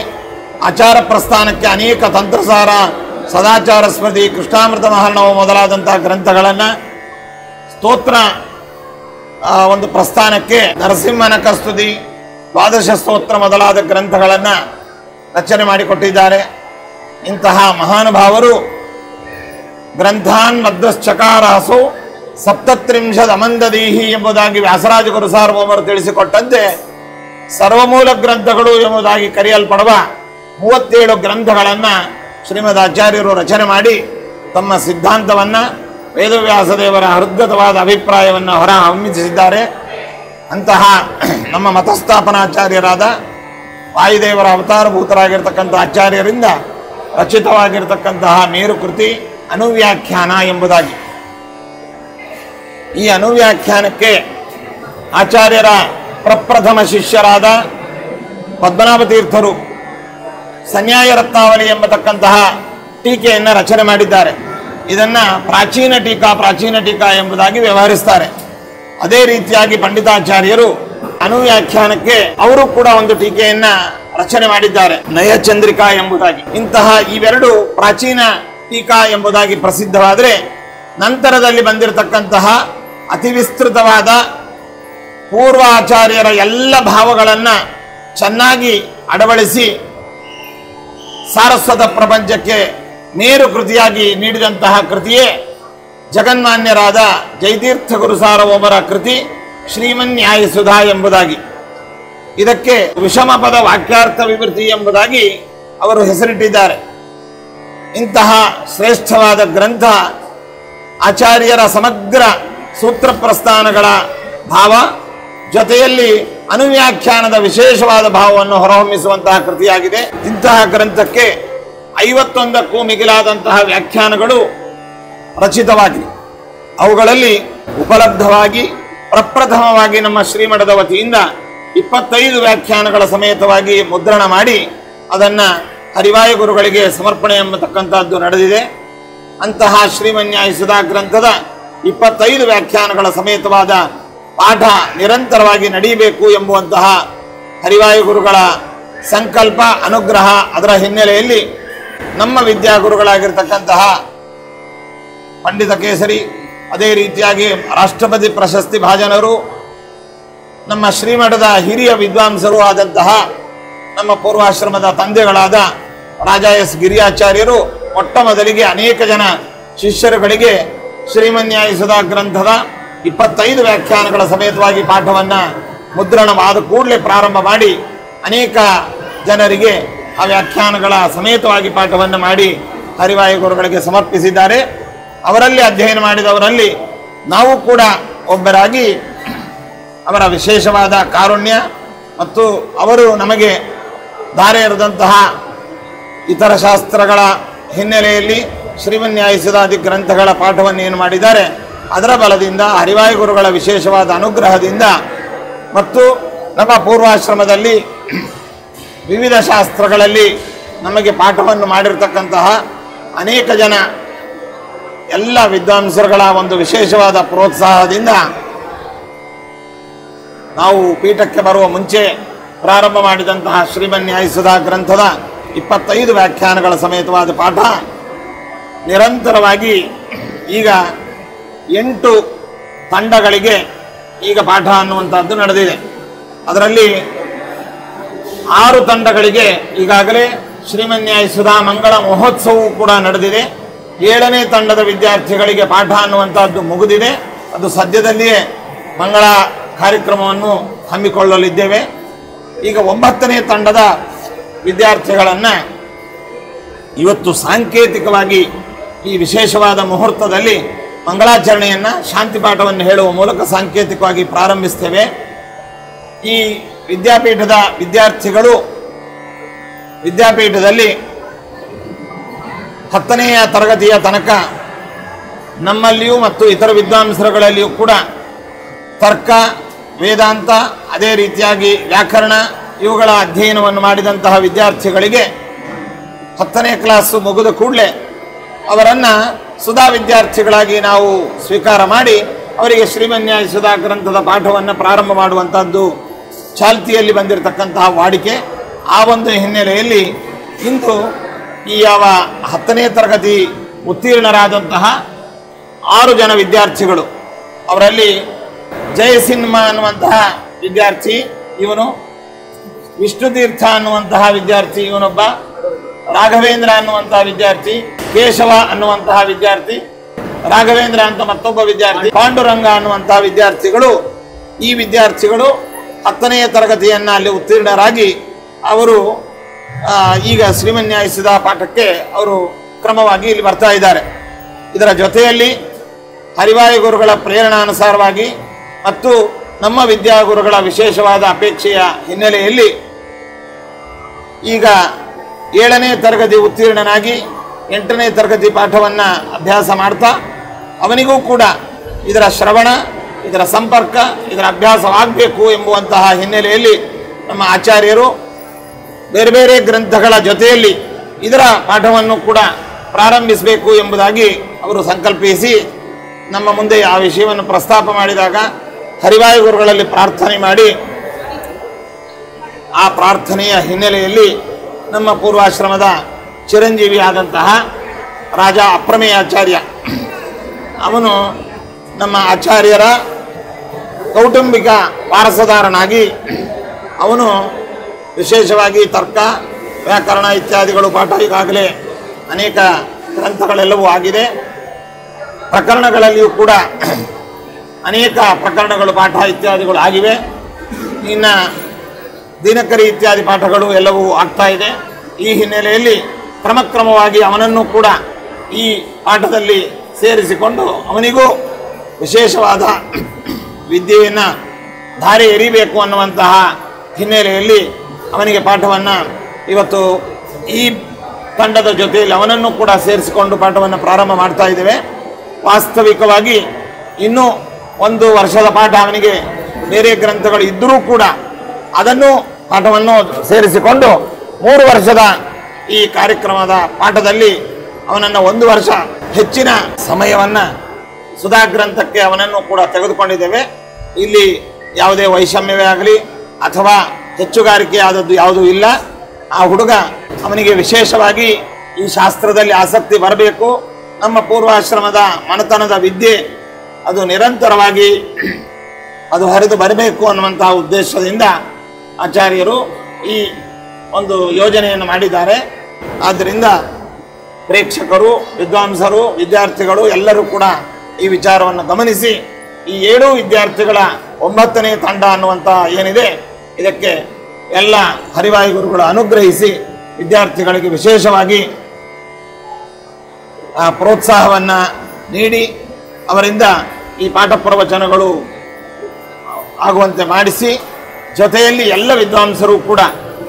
ಆಚಾರ ಪ್ರಸ್ಥಾನಕ್ಕೆ ಅನೇಕ ತಂತ್ರಸಾರ, ಸದಾಚಾರ ಸ್ಮೃತಿ, ಕೃಷ್ಣಾಮೃತ ಮಹರ್ಣವು ಮೊದಲಾದಂತಹ ಗ್ರಂಥಗಳನ್ನು, ಸ್ತೋತ್ರ ಒಂದು ಪ್ರಸ್ಥಾನಕ್ಕೆ ನರಸಿಂಹನ ಕಸ್ತುತಿ, ದ್ವಾದಶ ಸ್ತೋತ್ರ ಮೊದಲಾದ ಗ್ರಂಥಗಳನ್ನು ರಚನೆ ಮಾಡಿಕೊಟ್ಟಿದ್ದಾರೆ. ಇಂತಹ ಮಹಾನುಭಾವರು ಗ್ರಂಥಾನ್ ಮಧ್ವಶ್ಚಕಾರಹಸು ಸಪ್ತತ್ರಿಂಶದ್ ಅಮಂದದೀಹಿ ಎಂಬುದಾಗಿ ವ್ಯಾಸರಾಜ ಗುರು ಸಾರ್ವಭೌಮರು ತಿಳಿಸಿಕೊಟ್ಟಂತೆ ಸರ್ವಮೂಲ ಗ್ರಂಥಗಳು ಎಂಬುದಾಗಿ ಕರೆಯಲ್ಪಡುವ 37 ಗ್ರಂಥಗಳನ್ನು ಶ್ರೀಮದ್ ಆಚಾರ್ಯರು ರಚನೆ ಮಾಡಿ ತಮ್ಮ ಸಿದ್ಧಾಂತವನ್ನು ವೇದವ್ಯಾಸದೇವರ ಹೃದ್ಗತವಾದ ಅಭಿಪ್ರಾಯವನ್ನು ಹೊರಹೊಮ್ಮಿಸಿದ್ದಾರೆ. ಅಂತಹ ನಮ್ಮ ಮತಸ್ಥಾಪನಾಚಾರ್ಯರಾದ ವಾಯುದೇವರ ಅವತಾರಭೂತರಾಗಿರ್ತಕ್ಕಂಥ ಆಚಾರ್ಯರಿಂದ ರಚಿತವಾಗಿರತಕ್ಕಂತಹ ಮೇರುಕೃತಿ ಅನುವ್ಯಾಖ್ಯಾನ ಎಂಬುದಾಗಿ. ಈ ಅನುವ್ಯಾಖ್ಯಾನಕ್ಕೆ ಆಚಾರ್ಯರ ಪ್ರಪ್ರಥಮ ಶಿಷ್ಯರಾದ ಪದ್ಮನಾಭ ತೀರ್ಥರು ಸನ್ಯಾಯ ರತ್ನಾವಳಿ ಎಂಬತಕ್ಕಂತಹ ಟೀಕೆಯನ್ನು ರಚನೆ ಮಾಡಿದ್ದಾರೆ. ಇದನ್ನು ಪ್ರಾಚೀನ ಟೀಕಾ ಎಂಬುದಾಗಿ ವ್ಯವಹರಿಸ್ತಾರೆ. ಅದೇ ರೀತಿಯಾಗಿ ಪಂಡಿತಾಚಾರ್ಯರು ಅನುವ್ಯಾಖ್ಯಾನಕ್ಕೆ ಅವರು ಕೂಡ ಒಂದು ಟೀಕೆಯನ್ನ ರಚನೆ ಮಾಡಿದ್ದಾರೆ, ನಯಚಂದ್ರಿಕಾ ಎಂಬುದಾಗಿ. ಇಂತಹ ಇವೆರಡು ಪ್ರಾಚೀನ ಟೀಕಾ ಎಂಬುದಾಗಿ ಪ್ರಸಿದ್ಧವಾದರೆ, ನಂತರದಲ್ಲಿ ಬಂದಿರತಕ್ಕಂತಹ ಅತಿ ವಿಸ್ತೃತವಾದ ಪೂರ್ವಾಚಾರ್ಯರ ಎಲ್ಲ ಭಾವಗಳನ್ನು ಚೆನ್ನಾಗಿ ಅಳವಡಿಸಿ ಸಾರಸ್ವತ ಪ್ರಪಂಚಕ್ಕೆ ಮೇರು ಕೃತಿಯಾಗಿ ನೀಡಿದಂತಹ ಕೃತಿಯೇ ಜಗನ್ಮಾನ್ಯರಾದ ಜಯತೀರ್ಥ ಗುರು ಸಾರ್ವಭೌಮರ ಕೃತಿ ಶ್ರೀಮನ್ಯಾಯ ಸುಧಾ ಎಂಬುದಾಗಿ. ಇದಕ್ಕೆ ವಿಷಮ ಪದ ವಾಕ್ಯಾರ್ಥ ವಿವೃತಿ ಎಂಬುದಾಗಿ ಅವರು ಹೆಸರಿಟ್ಟಿದ್ದಾರೆ. ಇಂತಹ ಶ್ರೇಷ್ಠವಾದ ಗ್ರಂಥ ಆಚಾರ್ಯರ ಸಮಗ್ರ ಸೂತ್ರ ಪ್ರಸ್ಥಾನಗಳ ಭಾವ ಜೊತೆಯಲ್ಲಿ ಅನುವ್ಯಾಖ್ಯಾನದ ವಿಶೇಷವಾದ ಭಾವವನ್ನು ಹೊರಹೊಮ್ಮಿಸುವಂತಹ ಕೃತಿಯಾಗಿದೆ. ಇಂತಹ ಗ್ರಂಥಕ್ಕೆ 51ಕ್ಕೂ ಮಿಗಿಲಾದಂತಹ ವ್ಯಾಖ್ಯಾನಗಳು ರಚಿತವಾಗಿವೆ. ಅವುಗಳಲ್ಲಿ ಉಪಲಬ್ಧವಾಗಿ ಪ್ರಪ್ರಥಮವಾಗಿ ನಮ್ಮ ಶ್ರೀಮಠದ ವತಿಯಿಂದ 25 ವ್ಯಾಖ್ಯಾನಗಳ ಸಮೇತವಾಗಿ ಮುದ್ರಣ ಮಾಡಿ ಅದನ್ನು ಹರಿವಾಯ ಗುರುಗಳಿಗೆ ಸಮರ್ಪಣೆ ಎಂಬತಕ್ಕಂಥದ್ದು ನಡೆದಿದೆ. ಅಂತಹ ಶ್ರೀಮನ್ಯಾಯ ಸುಧಾ ಗ್ರಂಥದ 25 ವ್ಯಾಖ್ಯಾನಗಳ ಸಮೇತವಾದ ಪಾಠ ನಿರಂತರವಾಗಿ ನಡೆಯಬೇಕು ಎಂಬುವಂತಹ ಹರಿವಾಯು ಗುರುಗಳ ಸಂಕಲ್ಪ, ಅನುಗ್ರಹ, ಅದರ ಹಿನ್ನೆಲೆಯಲ್ಲಿ ನಮ್ಮ ವಿದ್ಯಾಗುರುಗಳಾಗಿರ್ತಕ್ಕಂತಹ ಪಂಡಿತ ಕೇಸರಿ, ಅದೇ ರೀತಿಯಾಗಿ ರಾಷ್ಟ್ರಪತಿ ಪ್ರಶಸ್ತಿ ಭಾಜನರು, ನಮ್ಮ ಶ್ರೀಮಠದ ಹಿರಿಯ ವಿದ್ವಾಂಸರು ಆದಂತಹ ನಮ್ಮ ಪೂರ್ವಾಶ್ರಮದ ತಂದೆಗಳಾದ ರಾಜ ಎಸ್ ಗಿರಿಯಾಚಾರ್ಯರು ಮೊಟ್ಟ ಮೊದಲಿಗೆ ಅನೇಕ ಜನ ಶಿಷ್ಯರುಗಳಿಗೆ ಶ್ರೀಮನ್ಯಾಯಸುಧಾ ಗ್ರಂಥದ 25 ವ್ಯಾಖ್ಯಾನಗಳ ಸಮೇತವಾಗಿ ಪಾಠವನ್ನು ಮುದ್ರಣವಾದ ಕೂಡಲೇ ಪ್ರಾರಂಭ ಮಾಡಿ ಅನೇಕ ಜನರಿಗೆ ಆ ವ್ಯಾಖ್ಯಾನಗಳ ಸಮೇತವಾಗಿ ಪಾಠವನ್ನು ಮಾಡಿ ಹರಿವಾಯು ಗುರುಗಳಿಗೆ ಸಮರ್ಪಿಸಿದ್ದಾರೆ. ಅವರಲ್ಲಿ ಅಧ್ಯಯನ ಮಾಡಿದವರಲ್ಲಿ ನಾವು ಕೂಡ ಒಬ್ಬರಾಗಿ ಅವರ ವಿಶೇಷವಾದ ಕಾರುಣ್ಯ ಮತ್ತು ಅವರು ನಮಗೆ ದಾರೆ ಎರೆದಂತಹ ಇತರ ಶಾಸ್ತ್ರಗಳ ಹಿನ್ನೆಲೆಯಲ್ಲಿ ಶ್ರೀಮನ್ಯಾಯಸುಧಾದಿ ಗ್ರಂಥಗಳ ಪಾಠವನ್ನು ಏನು ಮಾಡಿದ್ದಾರೆ ಅದರ ಬಲದಿಂದ ಹರಿವಾಯು ಗುರುಗಳ ವಿಶೇಷವಾದ ಅನುಗ್ರಹದಿಂದ ಮತ್ತು ನಮ್ಮ ಪೂರ್ವಾಶ್ರಮದಲ್ಲಿ ವಿವಿಧ ಶಾಸ್ತ್ರಗಳಲ್ಲಿ ನಮಗೆ ಪಾಠವನ್ನು ಮಾಡಿರ್ತಕ್ಕಂತಹ ಅನೇಕ ಜನ ಎಲ್ಲ ವಿದ್ವಾಂಸರುಗಳ ಒಂದು ವಿಶೇಷವಾದ ಪ್ರೋತ್ಸಾಹದಿಂದ ನಾವು ಪೀಠಕ್ಕೆ ಬರುವ ಮುಂಚೆ ಪ್ರಾರಂಭ ಮಾಡಿದಂತಹ ಶ್ರೀಮನ್ಯಾಯಸುಧಾ ಗ್ರಂಥದ 25 ವ್ಯಾಖ್ಯಾನಗಳ ಸಮೇತವಾದ ಪಾಠ ನಿರಂತರವಾಗಿ ಈಗ 8 ತಂಡಗಳಿಗೆ ಈಗ ಪಾಠ ಅನ್ನುವಂಥದ್ದು ನಡೆದಿದೆ. ಅದರಲ್ಲಿ 6 ತಂಡಗಳಿಗೆ ಈಗಾಗಲೇ ಶ್ರೀಮನ್ಯಾಯಸುಧಾ ಮಂಗಳ ಮಹೋತ್ಸವವು ಕೂಡ ನಡೆದಿದೆ. 7ನೇ ತಂಡದ ವಿದ್ಯಾರ್ಥಿಗಳಿಗೆ ಪಾಠ ಅನ್ನುವಂಥದ್ದು ಮುಗಿದಿದೆ. ಅದು ಸದ್ಯದಲ್ಲಿಯೇ ಮಂಗಳ ಕಾರ್ಯಕ್ರಮವನ್ನು ಹಮ್ಮಿಕೊಳ್ಳಲಿದ್ದೇವೆ. ಈಗ 9ನೇ ತಂಡದ ವಿದ್ಯಾರ್ಥಿಗಳನ್ನು ಇವತ್ತು ಸಾಂಕೇತಿಕವಾಗಿ ಈ ವಿಶೇಷವಾದ ಮುಹೂರ್ತದಲ್ಲಿ ಮಂಗಳಾಚರಣೆಯನ್ನು, ಶಾಂತಿ ಪಾಠವನ್ನು ಹೇಳುವ ಮೂಲಕ ಸಾಂಕೇತಿಕವಾಗಿ ಪ್ರಾರಂಭಿಸ್ತೇವೆ. ಈ ವಿದ್ಯಾಪೀಠದ ವಿದ್ಯಾರ್ಥಿಗಳು ವಿದ್ಯಾಪೀಠದಲ್ಲಿ 10ನೆಯ ತರಗತಿಯ ತನಕ ನಮ್ಮಲ್ಲಿಯೂ ಮತ್ತು ಇತರ ವಿದ್ವಾಂಸರುಗಳಲ್ಲಿಯೂ ಕೂಡ ತರ್ಕ, ವೇದಾಂತ, ಅದೇ ರೀತಿಯಾಗಿ ವ್ಯಾಕರಣ ಇವುಗಳ ಅಧ್ಯಯನವನ್ನು ಮಾಡಿದಂತಹ ವಿದ್ಯಾರ್ಥಿಗಳಿಗೆ 10ನೇ ಕ್ಲಾಸು ಮುಗಿದ ಕೂಡಲೇ ಅವರನ್ನು ಸುಧಾ ವಿದ್ಯಾರ್ಥಿಗಳಾಗಿ ನಾವು ಸ್ವೀಕಾರ ಮಾಡಿ ಅವರಿಗೆ ಶ್ರೀಮನ್ಯಾಯಸುಧಾ ಗ್ರಂಥದ ಪಾಠವನ್ನು ಪ್ರಾರಂಭ ಮಾಡುವಂಥದ್ದು ಚಾಲ್ತಿಯಲ್ಲಿ ಬಂದಿರತಕ್ಕಂತಹ ವಾಡಿಕೆ. ಆ ಒಂದು ಹಿನ್ನೆಲೆಯಲ್ಲಿ ಇಂದು ಈ ಯಾವ 10ನೇ ತರಗತಿ ಉತ್ತೀರ್ಣರಾದಂತಹ 6 ಜನ ವಿದ್ಯಾರ್ಥಿಗಳು, ಅವರಲ್ಲಿ ಜಯಸಿಂಹ ಅನ್ನುವಂತಹ ವಿದ್ಯಾರ್ಥಿ ಇವನು, ವಿಷ್ಣುತೀರ್ಥ ಅನ್ನುವಂತಹ ವಿದ್ಯಾರ್ಥಿ ಇವನೊಬ್ಬ, ರಾಘವೇಂದ್ರ ಅನ್ನುವಂತಹ ವಿದ್ಯಾರ್ಥಿ, ಕೇಶವ ಅನ್ನುವಂತಹ ವಿದ್ಯಾರ್ಥಿ, ರಾಘವೇಂದ್ರ ಅಂತ ಮತ್ತೊಬ್ಬ ವಿದ್ಯಾರ್ಥಿ, ಪಾಂಡುರಂಗ ಅನ್ನುವಂತಹ ವಿದ್ಯಾರ್ಥಿಗಳು, ಈ ವಿದ್ಯಾರ್ಥಿಗಳು 10ನೆಯ ತರಗತಿಯನ್ನು ಅಲ್ಲಿ ಉತ್ತೀರ್ಣರಾಗಿ ಅವರು ಈಗ ಶ್ರೀಮನ್ಯಾಯಸುಧಾ ಪಾಠಕ್ಕೆ ಅವರು ಕ್ರಮವಾಗಿ ಇಲ್ಲಿ ಬರ್ತಾ ಇದ್ದಾರೆ. ಇದರ ಜೊತೆಯಲ್ಲಿ ಹರಿವಾಯು ಗುರುಗಳ ಪ್ರೇರಣಾನುಸಾರವಾಗಿ ಮತ್ತು ನಮ್ಮ ವಿದ್ಯಾಗುರುಗಳ ವಿಶೇಷವಾದ ಅಪೇಕ್ಷೆಯ ಹಿನ್ನೆಲೆಯಲ್ಲಿ ಈಗ 7ನೇ ತರಗತಿ ಉತ್ತೀರ್ಣನಾಗಿ 8ನೇ ತರಗತಿ ಪಾಠವನ್ನು ಅಭ್ಯಾಸ ಮಾಡ್ತಾ ಅವನಿಗೂ ಕೂಡ ಇದರ ಶ್ರವಣ, ಇದರ ಸಂಪರ್ಕ, ಇದರ ಅಭ್ಯಾಸವಾಗಬೇಕು ಎಂಬುವಂತಹ ಹಿನ್ನೆಲೆಯಲ್ಲಿ ನಮ್ಮ ಆಚಾರ್ಯರು ಬೇರೆ ಬೇರೆ ಗ್ರಂಥಗಳ ಜೊತೆಯಲ್ಲಿ ಇದರ ಪಾಠವನ್ನು ಕೂಡ ಪ್ರಾರಂಭಿಸಬೇಕು ಎಂಬುದಾಗಿ ಅವರು ಸಂಕಲ್ಪಿಸಿ ನಮ್ಮ ಮುಂದೆ ಆ ವಿಷಯವನ್ನು ಪ್ರಸ್ತಾಪ ಮಾಡಿದಾಗ ಹರಿವಾಯು ಗುರುಗಳಲ್ಲಿ ಪ್ರಾರ್ಥನೆ ಮಾಡಿ ಆ ಪ್ರಾರ್ಥನೆಯ ಹಿನ್ನೆಲೆಯಲ್ಲಿ ನಮ್ಮ ಪೂರ್ವಾಶ್ರಮದ ಚಿರಂಜೀವಿ ಆದಂತಹ ರಾಜ ಅಪ್ರಮೇಯಾಚಾರ್ಯ ಅವನು ನಮ್ಮ ಆಚಾರ್ಯರ ಕೌಟುಂಬಿಕ ವಾರಸದಾರನಾಗಿ ಅವನು ವಿಶೇಷವಾಗಿ ತರ್ಕ, ವ್ಯಾಕರಣ ಇತ್ಯಾದಿಗಳು ಪಾಠ ಈಗಾಗಲೇ ಅನೇಕ ಗ್ರಂಥಗಳೆಲ್ಲವೂ ಆಗಿದೆ. ಪ್ರಕರಣಗಳಲ್ಲಿಯೂ ಕೂಡ ಅನೇಕ ಪ್ರಕರಣಗಳು ಪಾಠ ಇತ್ಯಾದಿಗಳು ಆಗಿವೆ. ಇನ್ನು ದಿನಕರಿ ಇತ್ಯಾದಿ ಪಾಠಗಳು ಎಲ್ಲವೂ ಆಗ್ತಾ ಇದೆ. ಈ ಹಿನ್ನೆಲೆಯಲ್ಲಿ ಕ್ರಮಕ್ರಮವಾಗಿ ಅವನನ್ನು ಕೂಡ ಈ ಪಾಠದಲ್ಲಿ ಸೇರಿಸಿಕೊಂಡು ಅವನಿಗೂ ವಿಶೇಷವಾದ ವಿದ್ಯೆಯನ್ನು ಧಾರೆ ಎರಿಬೇಕು ಅನ್ನುವಂತಹ ಹಿನ್ನೆಲೆಯಲ್ಲಿ ಅವನಿಗೆ ಪಾಠವನ್ನು ಇವತ್ತು ಈ ತಂಡದ ಜೊತೆಯಲ್ಲಿ ಅವನನ್ನು ಕೂಡ ಸೇರಿಸಿಕೊಂಡು ಪಾಠವನ್ನು ಪ್ರಾರಂಭ ಮಾಡ್ತಾ ಇದ್ದೇವೆ. ವಾಸ್ತವಿಕವಾಗಿ ಇನ್ನೂ 1 ವರ್ಷದ ಪಾಠ ಅವನಿಗೆ ಬೇರೆ ಗ್ರಂಥಗಳು ಇದ್ದರೂ ಕೂಡ ಅದನ್ನು ಪಾಠವನ್ನು ಸೇರಿಸಿಕೊಂಡು 3 ವರ್ಷದ ಈ ಕಾರ್ಯಕ್ರಮದ ಪಾಠದಲ್ಲಿ ಅವನನ್ನು 1 ವರ್ಷ ಹೆಚ್ಚಿನ ಸಮಯವನ್ನು ಸುಧಾ ಗ್ರಂಥಕ್ಕೆ ಅವನನ್ನು ಕೂಡ ತೆಗೆದುಕೊಂಡಿದ್ದೇವೆ. ಇಲ್ಲಿ ಯಾವುದೇ ವೈಷಮ್ಯವೇ ಆಗಲಿ ಅಥವಾ ಹೆಚ್ಚುಗಾರಿಕೆ ಆದದ್ದು ಯಾವುದೂ ಇಲ್ಲ. ಆ ಹುಡುಗ ಅವನಿಗೆ ವಿಶೇಷವಾಗಿ ಈ ಶಾಸ್ತ್ರದಲ್ಲಿ ಆಸಕ್ತಿ ಬರಬೇಕು, ನಮ್ಮ ಪೂರ್ವಾಶ್ರಮದ ಮನೆತನದ ವಿದ್ಯೆ ಅದು ನಿರಂತರವಾಗಿ ಅದು ಹರಿದು ಬರಬೇಕು ಅನ್ನುವಂತಹ ಉದ್ದೇಶದಿಂದ ಆಚಾರ್ಯರು ಈ ಒಂದು ಯೋಜನೆಯನ್ನು ಮಾಡಿದ್ದಾರೆ. ಆದ್ದರಿಂದ ಪ್ರೇಕ್ಷಕರು, ವಿದ್ವಾಂಸರು, ವಿದ್ಯಾರ್ಥಿಗಳು ಎಲ್ಲರೂ ಕೂಡ ಈ ವಿಚಾರವನ್ನು ಗಮನಿಸಿ ಈ 7 ವಿದ್ಯಾರ್ಥಿಗಳ 9ನೇ ತಂಡ ಅನ್ನುವಂಥ ಏನಿದೆ ಇದಕ್ಕೆ ಎಲ್ಲ ಹರಿವಾಯು ಗುರುಗಳು ಅನುಗ್ರಹಿಸಿ ವಿದ್ಯಾರ್ಥಿಗಳಿಗೆ ವಿಶೇಷವಾಗಿ ಪ್ರೋತ್ಸಾಹವನ್ನು ನೀಡಿ ಅವರಿಂದ ಈ ಪಾಠ ಪ್ರವಚನಗಳು ಆಗುವಂತೆ ಮಾಡಿಸಿ, ಜೊತೆಯಲ್ಲಿ ಎಲ್ಲ ವಿದ್ವಾಂಸರು ಕೂಡ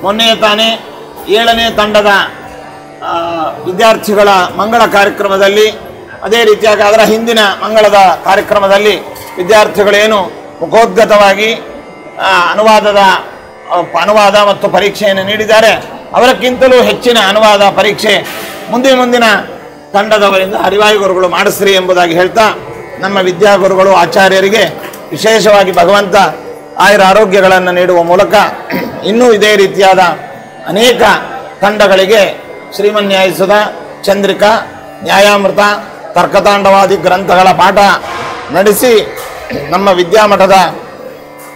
ಮೊನ್ನೆ ತಾನೇ 7ನೇ ತಂಡದ ವಿದ್ಯಾರ್ಥಿಗಳ ಮಂಗಳ ಕಾರ್ಯಕ್ರಮದಲ್ಲಿ, ಅದೇ ರೀತಿಯಾಗಿ ಅದರ ಹಿಂದಿನ ಮಂಗಳದ ಕಾರ್ಯಕ್ರಮದಲ್ಲಿ ವಿದ್ಯಾರ್ಥಿಗಳೇನು ಮುಖೋದ್ಗತವಾಗಿ ಅನುವಾದ ಮತ್ತು ಪರೀಕ್ಷೆಯನ್ನು ನೀಡಿದ್ದಾರೆ, ಅವರಕ್ಕಿಂತಲೂ ಹೆಚ್ಚಿನ ಅನುವಾದ ಪರೀಕ್ಷೆ ಮುಂದಿನ ತಂಡದವರಿಂದ ಹರಿವಾಯು ಗುರುಗಳು ಮಾಡಿಸ್ರಿ ಎಂಬುದಾಗಿ ಹೇಳ್ತಾ, ನಮ್ಮ ವಿದ್ಯಾಗುರುಗಳು ಆಚಾರ್ಯರಿಗೆ ವಿಶೇಷವಾಗಿ ಭಗವಂತ ಆಯುರ ಆರೋಗ್ಯಗಳನ್ನು ನೀಡುವ ಮೂಲಕ ಇನ್ನೂ ಇದೇ ರೀತಿಯಾದ ಅನೇಕ ತಂಡಗಳಿಗೆ ಶ್ರೀಮನ್ಯಾಯಸುಧ, ಚಂದ್ರಿಕಾ, ನ್ಯಾಯಾಮೃತ, ತರ್ಕತಾಂಡವಾದಿ ಗ್ರಂಥಗಳ ಪಾಠ ನಡೆಸಿ ನಮ್ಮ ವಿದ್ಯಾಮಠದ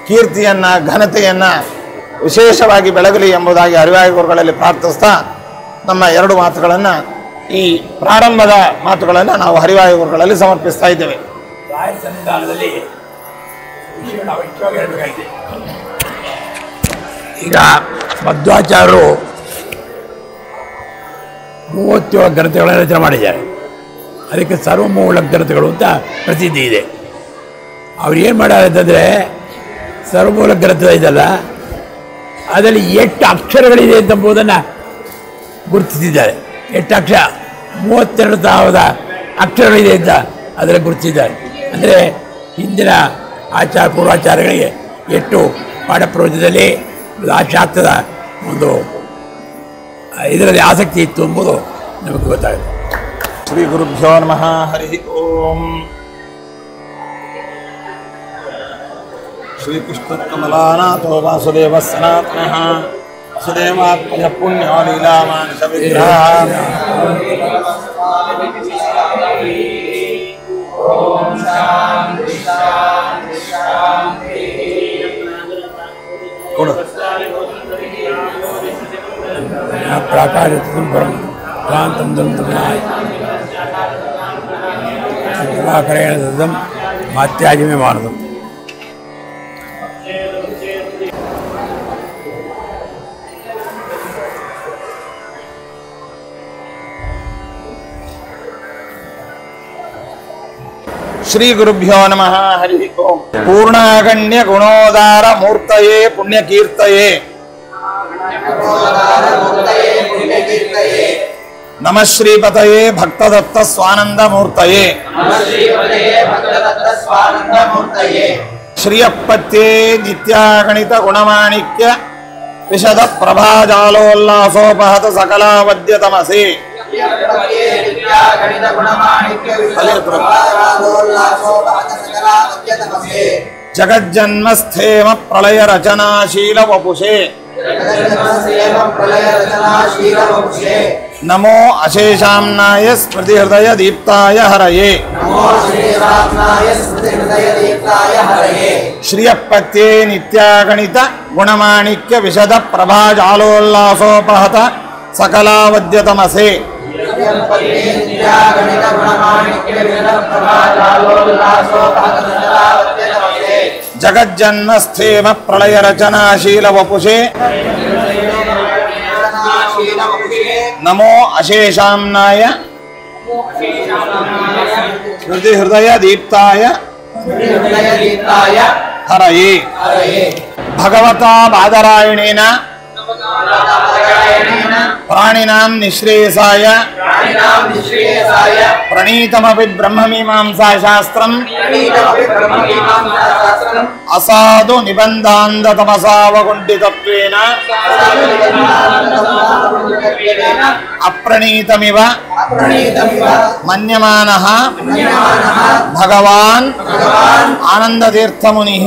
ಕೀರ್ತಿಯನ್ನು, ಘನತೆಯನ್ನು ವಿಶೇಷವಾಗಿ ಬೆಳಗಲಿ ಎಂಬುದಾಗಿ ಹರಿವಾಯು ಗುರುಗಳಲ್ಲಿ ಪ್ರಾರ್ಥಿಸ್ತಾ ನಮ್ಮ 2 ಮಾತುಗಳನ್ನು, ಈ ಪ್ರಾರಂಭದ ಮಾತುಗಳನ್ನು ನಾವು ಹರಿವಾಯು ಗುರುಗಳಲ್ಲಿ ಸಮರ್ಪಿಸ್ತಾ ಇದ್ದೇವೆ. ರಾಯರ ಸನ್ನಿಧಾನದಲ್ಲಿ ವಿಷಯವನ್ನು ಅವಶ್ಯವಾಗಿ ಹೇಳಬೇಕಾಗಿದೆ. ಈಗ ಮಧ್ವಾಚಾರ್ಯರು 37 ಗ್ರಂಥಗಳನ್ನು ರಚನೆ ಮಾಡಿದ್ದಾರೆ. ಅದಕ್ಕೆ ಸರ್ವಮೂಲ ಗ್ರಂಥಗಳು ಅಂತ ಪ್ರಸಿದ್ಧಿ ಇದೆ. ಅವ್ರು ಏನು ಮಾಡ್ಯಾರ ಅಂತಂದರೆ, ಸರ್ವಮೂಲ ಗ್ರಂಥ ಇದಲ್ಲ, ಅದರಲ್ಲಿ ಎಷ್ಟು ಅಕ್ಷರಗಳಿದೆ ಎಂಬುದನ್ನು ಗುರುತಿಸಿದ್ದಾರೆ. ಎಷ್ಟು ಅಕ್ಷರ, 32,000 ಅಕ್ಷರಗಳಿದೆ ಅಂತ ಅದರಲ್ಲಿ ಗುರುತಿಸಿದ್ದಾರೆ. ಅಂದರೆ ಹಿಂದಿನ ಪೂರ್ವಾಚಾರ್ಯಗಳಿಗೆ ಎಷ್ಟು ಪಾಠ ಪ್ರವಚನದಲ್ಲಿ ಆ ಶಾಸ್ತ್ರದ ಒಂದು ಇದರಲ್ಲಿ ಆಸಕ್ತಿ ಇತ್ತು ಎಂಬುದು ನಮಗೆ ಗೊತ್ತಾಗುತ್ತೆ. ಶ್ರೀ ಗುರುಭ್ಯೋ ನಮಃ. ಹರಿ ಓಂ. ಶ್ರೀಕೃಷ್ಣ ಕಮಲಾನಾಥೋ ವಾಸುದೇವ ಸನಾತನಃ ವಸುದೇವಾತ್ಮಜ ಪುಣ್ಯೋ ಲೀಲಾಮಾನುಷ ವಿಗ್ರಹ. ಪ್ರಾಕಾರಂ ಕಾಂತಂ ದಂತಮಾಯ ಕರೆಯಣ ದಂ ಮಾತ್ಯಾಜಿಮೆ ಮಾನದಂ. ಶ್ರೀ ಗುರುಭ್ಯೋ ನಮಃ. ಹರಿ ಓಂ. ಪೂರ್ಣಾಗಣ್ಯ ಗುಣೋದಾರ ಮೂರ್ತಯೇ ಪುಣ್ಯಕೀರ್ತಯೇ ನಮಃ ಶ್ರೀಪತಯೇ ಭಕ್ತದತ್ತ ಸ್ವಾನಂದ ಮೂರ್ತಯೇ ಶ್ರೀಯಪ್ಪತ್ಯೇ ನಿತ್ಯಾಗಣಿತ ಗುಣಮಾಣಿಕ್ಯ ವಿಶದ ಪ್ರಭಾಜಾಲೋಲ್ಲಾಸೋಪಹತ ಸಕಲಾವದ್ಯ ತಮಸೆ ಜಗಜ್ಜನ್ಮಸ್ಥೇಮ ಪ್ರಳಯ ರಚನಾಶೀಲ ವಪುಷೇ ನಮೋ ಅಶೇಷಾಮ್ನಾಯ ಸ್ಮೃತಿ ಹೃದಯ ದೀಪ್ತಾಯ ಹರಯೇ ಶ್ರೀಯಪ್ಪತ್ಯೇ ನಿತ್ಯಾಗಣಿತ ಗುಣಮಾಣಿಕ್ಯ ವಿಶದ ಪ್ರಭಾಜಾಲೋಲ್ಲಾಸೋಪಹತ ಸಕಲಾವದ್ಯ ತಮಸೆ ಜಗಜ್ಜನ್ಮಸ್ಥೇಮ ಪ್ರಳಯ ರಚನಾಶೀಲ ವಪುಷೇ ನಮೋ ಅಶೇಷಾಮ್ನಾಯ ಸ್ಮೃತಿ ಹೃದಯ ದೀಪ್ತಾಯ ಹರಯೇ. ಭಗವತಾ ಬಾದರಾಯಣೇನ ಪ್ರಾಣಿನಾಂ ನಿಶ್ರೇಯಸಾಯ ಪ್ರಣೀತಮಪಿ ಬ್ರಹ್ಮಮೀಮಾಂಸಾ ಶಾಸ್ತ್ರಂ ಅಸಾಧು ನಿಬಂಧಾಂಧ ತಮಸಾವಗುಂಠಿತತ್ವೇನ ಅಪ್ರಣೀತಮಿವ ಮನ್ಯಮಾನಃ ಭಗವಾನ್ ಆನಂದತೀರ್ಥಮುನಿಃ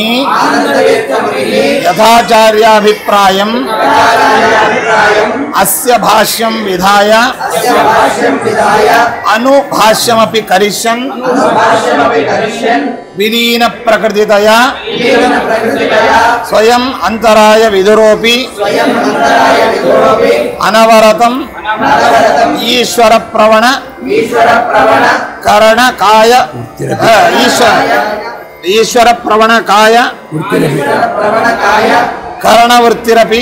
ಯಥಾಚಾರ್ಯಾಭಿಪ್ರಾಯಂ ಅಸ್ಯ ಭಾಷ್ಯಂ ವಿಧಾಯ ಅನುಭಾಷ್ಯಮಪಿ ಕರಿಷ್ಯನ್ ವಿಲೀನ ಪ್ರಕೃತಿತಯ ಸ್ವಯಂ ಅಂತರಾಯ ವಿದುರೋಪಿ ಅನವರತಂ ಈಶ್ವರ ಪ್ರವಣ ಕರಣ ಕಾಯ ಈಶ್ವರ ಪ್ರವಣ ಕಾಯ ಕರಣವೃತ್ತಿರಪಿ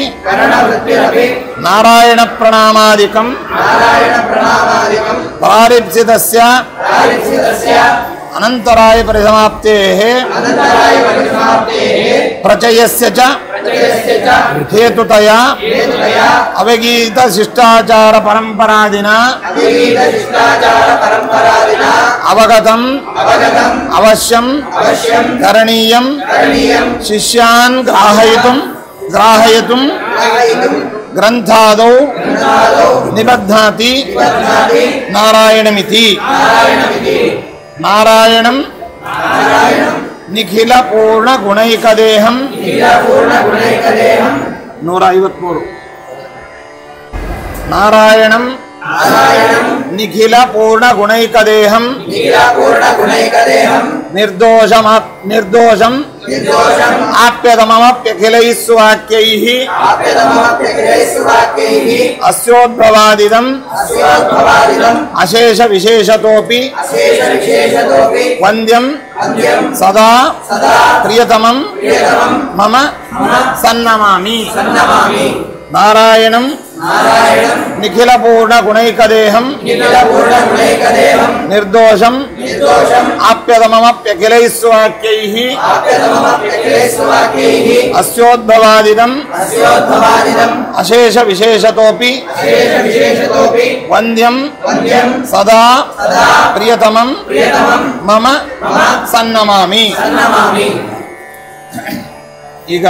ನಾರಾಯಣ ಪ್ರಣಾಮಾದಿಕಂ ಪ್ರಾರಿಪ್ಸಿತಸ್ಯ ಅನಂತರಾಯ ಪರಿಸಮಾಪ್ತೇಃ ಪ್ರಚಯಸ್ಯ ಚ ಹೇತುತಯಾ ಅವಗೀತ ಶಿಷ್ಟಾಚಾರ ಪರಂಪರಾದಿನ ಅವಗತಂ ಅವಶ್ಯಂ ಕರಣೀಯಂ ಶಿಷ್ಯಾನ್ ಗ್ರಾಹಯಿತುಂ ಗ್ರಂಥಾದೌ ನಿಬಧ್ನಾತಿ ನಾರಾಯಣಮಿತಿ ನಾರಾಯಣಂ ನಿಖಿಲ ಪೂರ್ಣ ಗುಣೈಕದೇಹಂ 153 ನಾರಾಯಣಂ ನಿಖಿಲ ಪೂರ್ಣ ಗುಣೈಕದೇಹಂ ನಿರ್ದೋಷಂ ಆಪ್ಯತಮಮಪ್ಯಖಿಲೈಸ್ವಾಕ್ಯೈಃ ಅಸ್ಯೋದ್ಭವಾದಿದಂ ಅಶೇಷ ವಿಶೇಷತೋಪಿ ವಂದ್ಯಂ ಸದಾ ಪ್ರಿಯತಮಂ ಮಮ ಸನ್ನಮಾಮಿ ನಾರಾಯಣಂ ನಿಖಿಲ ಪೂರ್ಣ ಗುಣೈಕದೇಹಂ ನಿರ್ದೋಷಂ ಆಪ್ಯತಮಮಪ್ಯಖಿಲೈಸ್ವಾಕ್ಯೈಃ ಅಸ್ಯೋದ್ಭವಾದಿದಂ ಅಶೇಷ ವಿಶೇಷತೋಪಿ ವಂದ್ಯಂ ಸದಾ ಪ್ರಿಯತಮಂ ಮಮ ಸನ್ನಮಾಮಿ. ಈಗ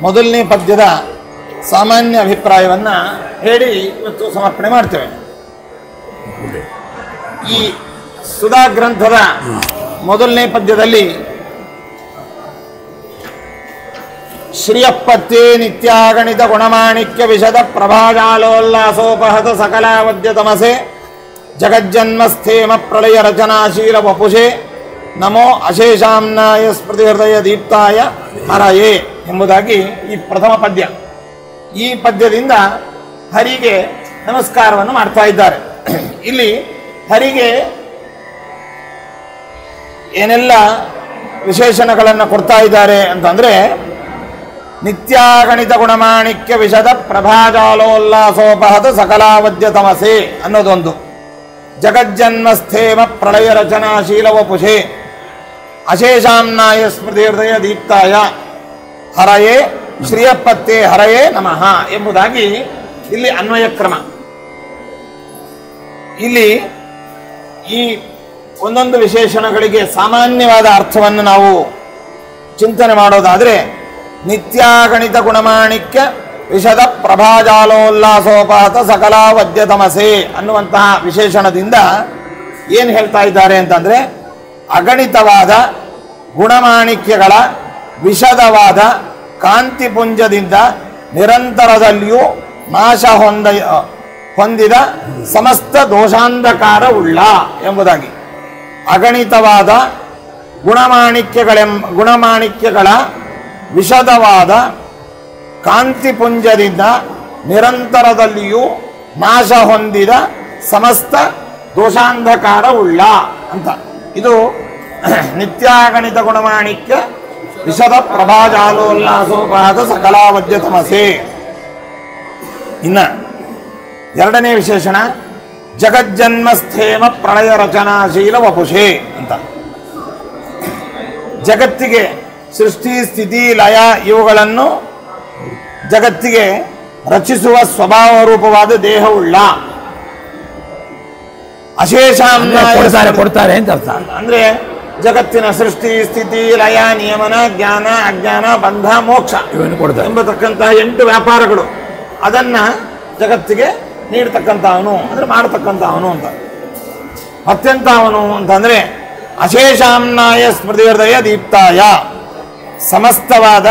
ಮೊದಲನೇ ಪದ್ಯದ ಸಾಮಾನ್ಯ ಅಭಿಪ್ರಾಯವನ್ನು ಹೇಳಿ ಇವತ್ತು ಸಮರ್ಪಣೆ ಮಾಡ್ತೇವೆ. ಈ ಸುಧಾ ಗ್ರಂಥದ ಮೊದಲನೇ ಪದ್ಯದಲ್ಲಿ ಶ್ರೀಯಪ್ಪತ್ತೇ ನಿತ್ಯಾಗಣಿತ ಗುಣಮಾಣಿಕ್ಯ ವಿಶದ ಪ್ರಭಾಜಾಲೋಲ್ಲಾಸೋಪಹತ ಸಕಲಾವದ್ಯ ತಮಸೆ ಜಗಜ್ಜನ್ಮಸ್ಥೇಮ ಪ್ರಳಯ ರಚನಾಶೀಲ ವಪುಷೆ ನಮೋ ಅಶೇಷಾಮ್ನಾಯ ಸ್ಮೃತಿ ಹೃದಯ ದೀಪ್ತಾಯ ಹರಯೇ ಎಂಬುದಾಗಿ ಈ ಪ್ರಥಮ ಪದ್ಯ. ಈ ಪದ್ಯದಿಂದ ಹರಿಗೆ ನಮಸ್ಕಾರವನ್ನು ಮಾಡ್ತಾ ಇದ್ದಾರೆ. ಇಲ್ಲಿ ಹರಿಗೆ ಏನೆಲ್ಲ ವಿಶೇಷಣಗಳನ್ನು ಕೊಡ್ತಾ ಇದ್ದಾರೆ ಅಂತಂದರೆ, ನಿತ್ಯಾಗಣಿತ ಗುಣಮಾಣಿಕ್ಯ ವಿಶದ ಪ್ರಭಾಜಾಲೋಲ್ಲಾಸೋಪಹತ ಸಕಲಾವದ್ಯ ತಮಸೆ ಅನ್ನೋದೊಂದು, ಜಗಜ್ಜನ್ಮಸ್ಥೇಮ ಪ್ರಳಯ ರಚನಾಶೀಲ ವಪುಷೆ ಅಶೇಷಾಮ್ನಾಯ ಸ್ಮೃತಿ ಹೃದಯ ದೀಪ್ತಾಯ ಹರಯೇ ಶ್ರೀಯಪ್ಪತ್ತೇ ಹರಯೇ ನಮಃ ಎಂಬುದಾಗಿ ಇಲ್ಲಿ ಅನ್ವಯ ಕ್ರಮ. ಇಲ್ಲಿ ಈ ಒಂದೊಂದು ವಿಶೇಷಣಗಳಿಗೆ ಸಾಮಾನ್ಯವಾದ ಅರ್ಥವನ್ನು ನಾವು ಚಿಂತನೆ ಮಾಡೋದಾದರೆ, ನಿತ್ಯಾಗಣಿತ ಗುಣಮಾಣಿಕ್ಯ ವಿಶದ ಪ್ರಭಾಜಾಲೋಲ್ಲಾಸೋಪಾತ ಸಕಲಾವದ್ಯ ತಮಸೆ ಅನ್ನುವಂತಹ ವಿಶೇಷಣದಿಂದ ಏನು ಹೇಳ್ತಾ ಇದ್ದಾರೆ ಅಂತಂದರೆ, ಅಗಣಿತವಾದ ಗುಣಮಾಣಿಕ್ಯಗಳ ವಿಶದವಾದ ಕಾಂತಿಪುಂಜದಿಂದ ನಿರಂತರದಲ್ಲಿಯೂ ನಾಶ ಹೊಂದಿದ ಸಮಸ್ತ ದೋಷಾಂಧಕಾರವುಳ್ಳ ಎಂಬುದಾಗಿ, ಅಗಣಿತವಾದ ಗುಣಮಾಣಿಕ್ಯಗಳ ವಿಶದವಾದ ಕಾಂತಿಪುಂಜದಿಂದ ನಿರಂತರದಲ್ಲಿಯೂ ನಾಶ ಹೊಂದಿದ ಸಮಸ್ತ ದೋಷಾಂಧಕಾರವುಳ್ಳ ಅಂತ. ಇದು ನಿತ್ಯಾಗಣಿತ ಗುಣಮಾಣಿಕ್ಯ ವಿಶದ ಪ್ರಭಾಜಾಲೋಲ್ಲಾಸೋಪಾದ ಸಕಲಾವದ್ಯ ತಮಸೆ. ಇನ್ನು ಎರಡನೇ ವಿಶೇಷಣ ಜಗಜ್ಜನ್ಮಸ್ಥೇಮ ಪ್ರಳಯ ರಚನಾಶೀಲ ವಪುಷೆ ಅಂತ. ಜಗತ್ತಿಗೆ ಸೃಷ್ಟಿ ಸ್ಥಿತಿ ಲಯ ಇವುಗಳನ್ನು ಜಗತ್ತಿಗೆ ರಚಿಸುವ ಸ್ವಭಾವ ರೂಪವಾದ ದೇಹವುಳ್ಳ, ಅಶೇಷ ಕೊಡ್ತಾರೆ ಅಂತ ಅರ್ಥ. ಅಂದ್ರೆ ಜಗತ್ತಿನ ಸೃಷ್ಟಿ ಸ್ಥಿತಿ ಲಯ ನಿಯಮನ ಜ್ಞಾನ ಅಜ್ಞಾನ ಬಂಧ ಮೋಕ್ಷ ಇವನ್ನು ಕೊಡ್ತಾರೆ ಎಂಬತಕ್ಕಂತಹ 8 ವ್ಯಾಪಾರಗಳು ಅದನ್ನ ಜಗತ್ತಿಗೆ ನೀಡ್ತಕ್ಕಂಥವನು ಅಂದ್ರೆ ಮಾಡತಕ್ಕಂಥವನು ಅಂತ. ಅತ್ಯಂತವನು ಅಂತಂದ್ರೆ ಅಶೇಷಾಮ್ನಾಯ ಸ್ಮೃತಿ ಹೃದಯ ದೀಪ್ತಾಯ, ಸಮಸ್ತವಾದ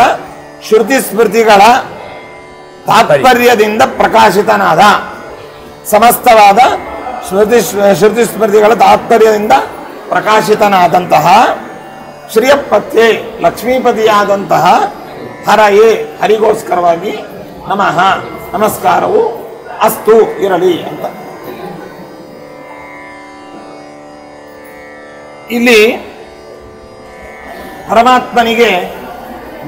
ಶ್ರುತಿ ಸ್ಮೃತಿಗಳ ತಾತ್ಪರ್ಯದಿಂದ ಪ್ರಕಾಶಿತನಾದ, ಸಮಸ್ತವಾದ ಶ್ರುತಿ ಸ್ಮೃತಿಗಳ ತಾತ್ಪರ್ಯದಿಂದ ಪ್ರಕಾಶಿತನಾದಂತಹ ಶ್ರೀಯಪತ್ಯೆ ಲಕ್ಷ್ಮೀಪತಿಯಾದಂತಹ ಹರಯೇ ಹರಿಗೋಸ್ಕರವಾಗಿ ನಮಃ ನಮಸ್ಕಾರವು ಅಸ್ತು ಇರಲಿ ಅಂತ. ಇಲ್ಲಿ ಪರಮಾತ್ಮನಿಗೆ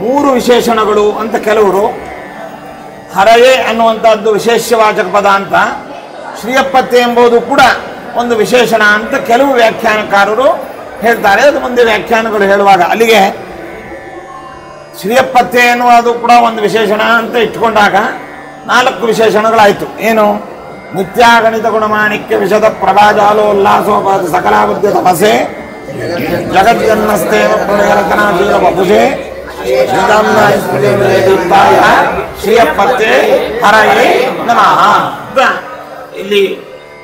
3 ವಿಶೇಷಣಗಳು ಅಂತ ಕೆಲವರು, ಹರಯೇ ಅನ್ನುವಂಥದ್ದು ವಿಶೇಷವಾಚಕ ಪದ ಅಂತ, ಶ್ರೀಯಪತ್ಯೆ ಎಂಬುದು ಕೂಡ ಒಂದು ವಿಶೇಷಣ ಅಂತ ಕೆಲವು ವ್ಯಾಖ್ಯಾನಕಾರರು ಹೇಳ್ತಾರೆ. ಅದು ಮುಂದೆ ವ್ಯಾಖ್ಯಾನಗಳು ಹೇಳುವಾಗ ಅಲ್ಲಿಗೆ ಶ್ರೀಯಪತ್ಯೆ ಎನ್ನುವುದು ಕೂಡ ಒಂದು ವಿಶೇಷಣ ಅಂತ ಇಟ್ಕೊಂಡಾಗ 4 ವಿಶೇಷಣಗಳಾಯಿತು. ಏನು? ನಿತ್ಯಾಗಣಿತ ಗುಣಮಾಣಿಕ್ಯ ವಿಶದ ಪ್ರಭಾಜಾಲೋಲ್ಲಾಸೋಪಾದ ಸಕಲಾಬುದ್ಧ ತಪಸೆ ಜಗಜ್ಜನ್ಮಸ್ತೇವ ಪ್ರಳಯರಚನಾಶೀಲ ವಪುಷೆ ಶ್ರೀಯಪತ್ಯೆ ಹರಯೇ ನಮಃ ಅಂತ ಇಲ್ಲಿ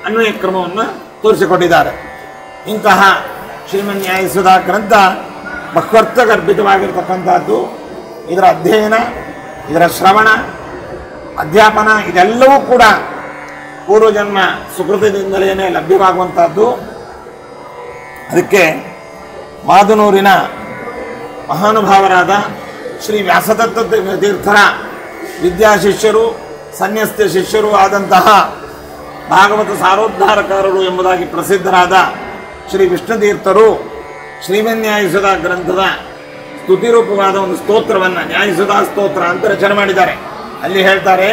ಅನ್ವಯ ಕ್ರಮವನ್ನು ತೋರಿಸಿಕೊಟ್ಟಿದ್ದಾರೆ. ಇಂತಹ ಶ್ರೀಮನ್ಯಾಯಸುಧಾ ಗ್ರಂಥ ಬಹ್ವರ್ಥಗರ್ಭಿತವಾಗಿರ್ತಕ್ಕಂಥದ್ದು. ಇದರ ಅಧ್ಯಯನ, ಇದರ ಶ್ರವಣ, ಅಧ್ಯಾಪನ ಇದೆಲ್ಲವೂ ಕೂಡ ಪೂರ್ವಜನ್ಮ ಸುಕೃತದಿಂದಲೇ ಲಭ್ಯವಾಗುವಂಥದ್ದು. ಅದಕ್ಕೆ ಮಾದನೂರಿನ ಮಹಾನುಭಾವರಾದ ಶ್ರೀ ವ್ಯಾಸದತ್ತ ತೀರ್ಥರ ವಿದ್ಯಾಶಿಷ್ಯರು ಸನ್ಯಸ್ತ ಶಿಷ್ಯರು ಆದಂತಹ ಭಾಗವತ ಸಾರೋದ್ಧಾರಕಾರರು ಎಂಬುದಾಗಿ ಪ್ರಸಿದ್ಧರಾದ ಶ್ರೀ ವಿಷ್ಣುತೀರ್ಥರು ಶ್ರೀಮನ್ಯಾಯಸುಧಾ ಗ್ರಂಥದ ಸ್ತುತಿರೂಪವಾದ ಒಂದು ಸ್ತೋತ್ರವನ್ನು ನ್ಯಾಯಸುಧಾ ಸ್ತೋತ್ರ ಅಂತ ರಚನೆ ಮಾಡಿದ್ದಾರೆ. ಅಲ್ಲಿ ಹೇಳ್ತಾರೆ,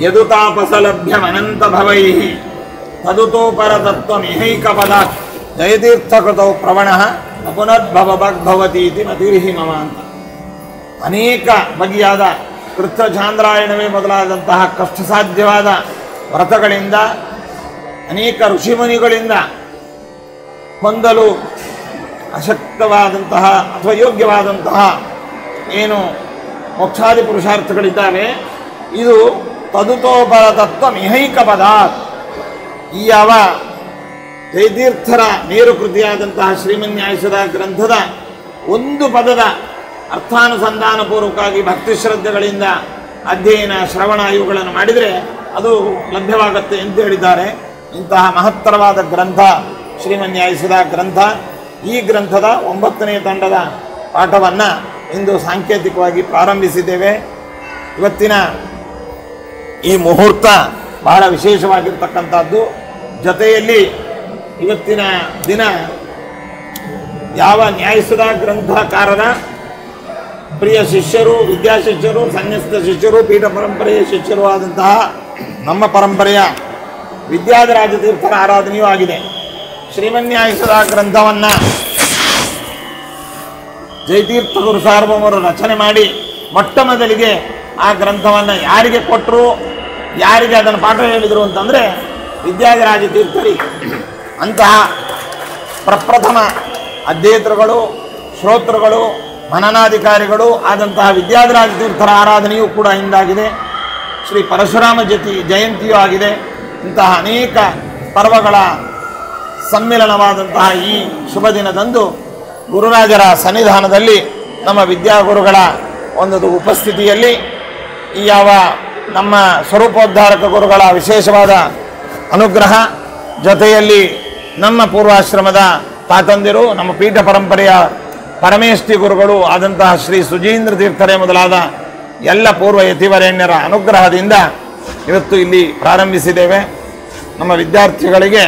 ಯದುತಾಪಸಲಭ್ಯಮನಂತ ಭವೈ ತದುತೋಪರ ತತ್ವಮಿಹೈಕ ಪದ ಜಯತೀರ್ಥಕೃತೌ ಪ್ರವಣ ಅಪುನರ್ಭವಭವತೀತಿ ಮತಿರ್ಹಿ ಮಮ ಅಂತ. ಅನೇಕ ಬಗೆಯಾದ ಕೃತ್ಯ ಚಾಂದ್ರಾಯಣವೇ ಮೊದಲಾದಂತಹ ಕಷ್ಟಸಾಧ್ಯವಾದ ವ್ರತಗಳಿಂದ ಅನೇಕ ಋಷಿಮುನಿಗಳಿಂದ ಹೊಂದಲು ಅಶಕ್ತವಾದಂತಹ ಅಥವಾ ಯೋಗ್ಯವಾದಂತಹ ಏನು ಮೋಕ್ಷಾದಿ ಪುರುಷಾರ್ಥಗಳಿದ್ದಾವೆ, ಇದು ತದುತೋಪರ ತತ್ವ ಮಿಹೈಕ ಪದ. ಈ ಯಾವ ಜಯತೀರ್ಥರ ನೇರು ಕೃತಿಯಾದಂತಹ ಶ್ರೀಮನ್ಯಾಯಸುಧಾ ಗ್ರಂಥದ ಒಂದು ಪದದ ಅರ್ಥಾನುಸಂಧಾನಪೂರ್ವಕವಾಗಿ ಭಕ್ತಿ ಶ್ರದ್ಧೆಗಳಿಂದ ಅಧ್ಯಯನ ಶ್ರವಣ ಇವುಗಳನ್ನು ಮಾಡಿದರೆ ಅದು ಲಭ್ಯವಾಗುತ್ತೆ ಎಂದು ಹೇಳಿದ್ದಾರೆ. ಇಂತಹ ಮಹತ್ತರವಾದ ಗ್ರಂಥ ಶ್ರೀಮನ್ಯಾಯಸುಧಾ ಗ್ರಂಥ. ಈ ಗ್ರಂಥದ 9ನೇ ತಂಡದ ಪಾಠವನ್ನು ಇಂದು ಸಾಂಕೇತಿಕವಾಗಿ ಪ್ರಾರಂಭಿಸಿದ್ದೇವೆ. ಇವತ್ತಿನ ಈ ಮುಹೂರ್ತ ಬಹಳ ವಿಶೇಷವಾಗಿರ್ತಕ್ಕಂಥದ್ದು. ಜೊತೆಯಲ್ಲಿ ಇವತ್ತಿನ ದಿನ ಯಾವ ನ್ಯಾಯಸುಧಾ ಗ್ರಂಥಕಾರರ ಪ್ರಿಯ ಶಿಷ್ಯರು, ವಿದ್ಯಾಶಿಷ್ಯರು, ಸನ್ಯಸ್ತ ಶಿಷ್ಯರು, ಪೀಠ ಪರಂಪರೆಯ ಶಿಷ್ಯರು ಆದಂತಹ ನಮ್ಮ ಪರಂಪರೆಯ ವಿದ್ಯಾಧರಾಜ ತೀರ್ಥರ ಆರಾಧನೆಯೂ ಆಗಿದೆ. ಶ್ರೀಮನ್ಯಾಯಸುಧಾ ಗ್ರಂಥವನ್ನು ಜಯತೀರ್ಥ ಗುರು ಸಾರ್ವಭೌಮರು ರಚನೆ ಮಾಡಿ ಮೊಟ್ಟ ಮೊದಲಿಗೆ ಆ ಗ್ರಂಥವನ್ನು ಯಾರಿಗೆ ಕೊಟ್ಟರು, ಯಾರಿಗೆ ಅದನ್ನು ಪಾಠ ಹೇಳಿದರು ಅಂತಂದರೆ ವಿದ್ಯಾಧರಾಜ ತೀರ್ಥರಿಗೆ. ಅಂತಹ ಪ್ರಪ್ರಥಮ ಅಧ್ಯೇತೃಗಳು, ಶ್ರೋತೃಗಳು, ಮನನಾಧಿಕಾರಿಗಳು ಆದಂತಹ ವಿದ್ಯಾಧರಾಜ ತೀರ್ಥರ ಆರಾಧನೆಯೂ ಕೂಡ ಇಂದಾಗಿದೆ. ಶ್ರೀ ಪರಶುರಾಮ ಜಯಂತಿಯೂ ಆಗಿದೆ. ಇಂತಹ ಅನೇಕ ಪರ್ವಗಳ ಸಮ್ಮಿಲನವಾದಂತಹ ಈ ಶುಭ ದಿನದಂದು ಗುರುರಾಜರ ಸನ್ನಿಧಾನದಲ್ಲಿ ನಮ್ಮ ವಿದ್ಯಾಗುರುಗಳ ಒಂದು ಉಪಸ್ಥಿತಿಯಲ್ಲಿ ಈ ಯಾವ ನಮ್ಮ ಸ್ವರೂಪೋದ್ಧಾರಕ ಗುರುಗಳ ವಿಶೇಷವಾದ ಅನುಗ್ರಹ, ಜೊತೆಯಲ್ಲಿ ನಮ್ಮ ಪೂರ್ವಾಶ್ರಮದ ತಾತಂದಿರು, ನಮ್ಮ ಪೀಠ ಪರಂಪರೆಯ ಪರಮೇಷ್ಠಿ ಗುರುಗಳು ಆದಂತಹ ಶ್ರೀ ಸುಜೀಂದ್ರ ತೀರ್ಥರೇ ಮೊದಲಾದ ಎಲ್ಲ ಪೂರ್ವ ಯತಿವರೇಣ್ಯರ ಅನುಗ್ರಹದಿಂದ ಇವತ್ತು ಇಲ್ಲಿ ಪ್ರಾರಂಭಿಸಿದ್ದೇವೆ. ನಮ್ಮ ವಿದ್ಯಾರ್ಥಿಗಳಿಗೆ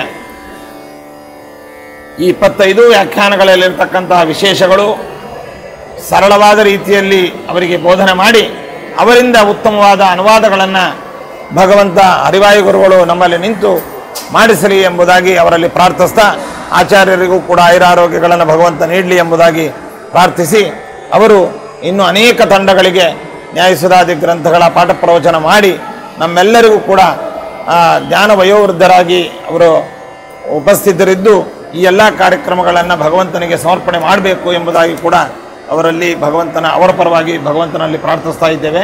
ಈ 25 ವ್ಯಾಖ್ಯಾನಗಳಲ್ಲಿರ್ತಕ್ಕಂತಹ ವಿಶೇಷಗಳು ಸರಳವಾದ ರೀತಿಯಲ್ಲಿ ಅವರಿಗೆ ಬೋಧನೆ ಮಾಡಿ ಅವರಿಂದ ಉತ್ತಮವಾದ ಅನುವಾದಗಳನ್ನು ಭಗವಂತ ಹರಿವಾಯು ಗುರುಗಳು ನಮ್ಮಲ್ಲಿ ನಿಂತು ಮಾಡಿಸಲಿ ಎಂಬುದಾಗಿ ಅವರಲ್ಲಿ ಪ್ರಾರ್ಥಿಸ್ತಾ, ಆಚಾರ್ಯರಿಗೂ ಕೂಡ ಆಯುರಾರೋಗ್ಯಗಳನ್ನು ಭಗವಂತ ನೀಡಲಿ ಎಂಬುದಾಗಿ ಪ್ರಾರ್ಥಿಸಿ, ಅವರು ಇನ್ನೂ ಅನೇಕ ತಂಡಗಳಿಗೆ ನ್ಯಾಯಸುಧಾದಿ ಗ್ರಂಥಗಳ ಪಾಠ ಪ್ರವಚನ ಮಾಡಿ ನಮ್ಮೆಲ್ಲರಿಗೂ ಕೂಡ ಜ್ಞಾನ ವಯೋವೃದ್ಧರಾಗಿ ಅವರು ಉಪಸ್ಥಿತರಿದ್ದು ಈ ಎಲ್ಲ ಕಾರ್ಯಕ್ರಮಗಳನ್ನು ಭಗವಂತನಿಗೆ ಸಮರ್ಪಣೆ ಮಾಡಬೇಕು ಎಂಬುದಾಗಿ ಕೂಡ ಅವರಲ್ಲಿ ಅವರ ಪರವಾಗಿ ಭಗವಂತನಲ್ಲಿ ಪ್ರಾರ್ಥಿಸ್ತಾ ಇದ್ದೇವೆ.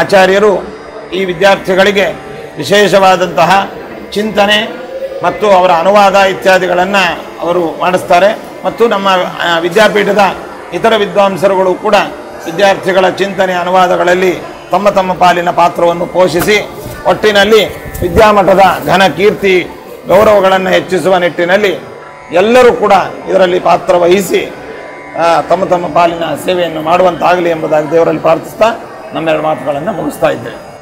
ಆಚಾರ್ಯರು ಈ ವಿದ್ಯಾರ್ಥಿಗಳಿಗೆ ವಿಶೇಷವಾದಂತಹ ಚಿಂತನೆ ಮತ್ತು ಅವರ ಅನುವಾದ ಇತ್ಯಾದಿಗಳನ್ನು ಅವರು ಮಾಡಿಸ್ತಾರೆ. ಮತ್ತು ನಮ್ಮ ವಿದ್ಯಾಪೀಠದ ಇತರ ವಿದ್ವಾಂಸರುಗಳು ಕೂಡ ವಿದ್ಯಾರ್ಥಿಗಳ ಚಿಂತನೆ ಅನುವಾದಗಳಲ್ಲಿ ತಮ್ಮ ತಮ್ಮ ಪಾಲಿನ ಪಾತ್ರವನ್ನು ಪೋಷಿಸಿ ಒಟ್ಟಿನಲ್ಲಿ ವಿದ್ಯಾಮಠದ ಘನ ಕೀರ್ತಿ ಗೌರವಗಳನ್ನು ಹೆಚ್ಚಿಸುವ ನಿಟ್ಟಿನಲ್ಲಿ ಎಲ್ಲರೂ ಕೂಡ ಇದರಲ್ಲಿ ಪಾತ್ರ ವಹಿಸಿ ತಮ್ಮ ತಮ್ಮ ಪಾಲಿನ ಸೇವೆಯನ್ನು ಮಾಡುವಂತಾಗಲಿ ಎಂಬುದಾಗಿ ದೇವರಲ್ಲಿ ಪ್ರಾರ್ಥಿಸ್ತಾ ನಮ್ಮೆರಡು ಮಾತುಗಳನ್ನು ಮುಗಿಸ್ತಾ ಇದ್ದೇವೆ.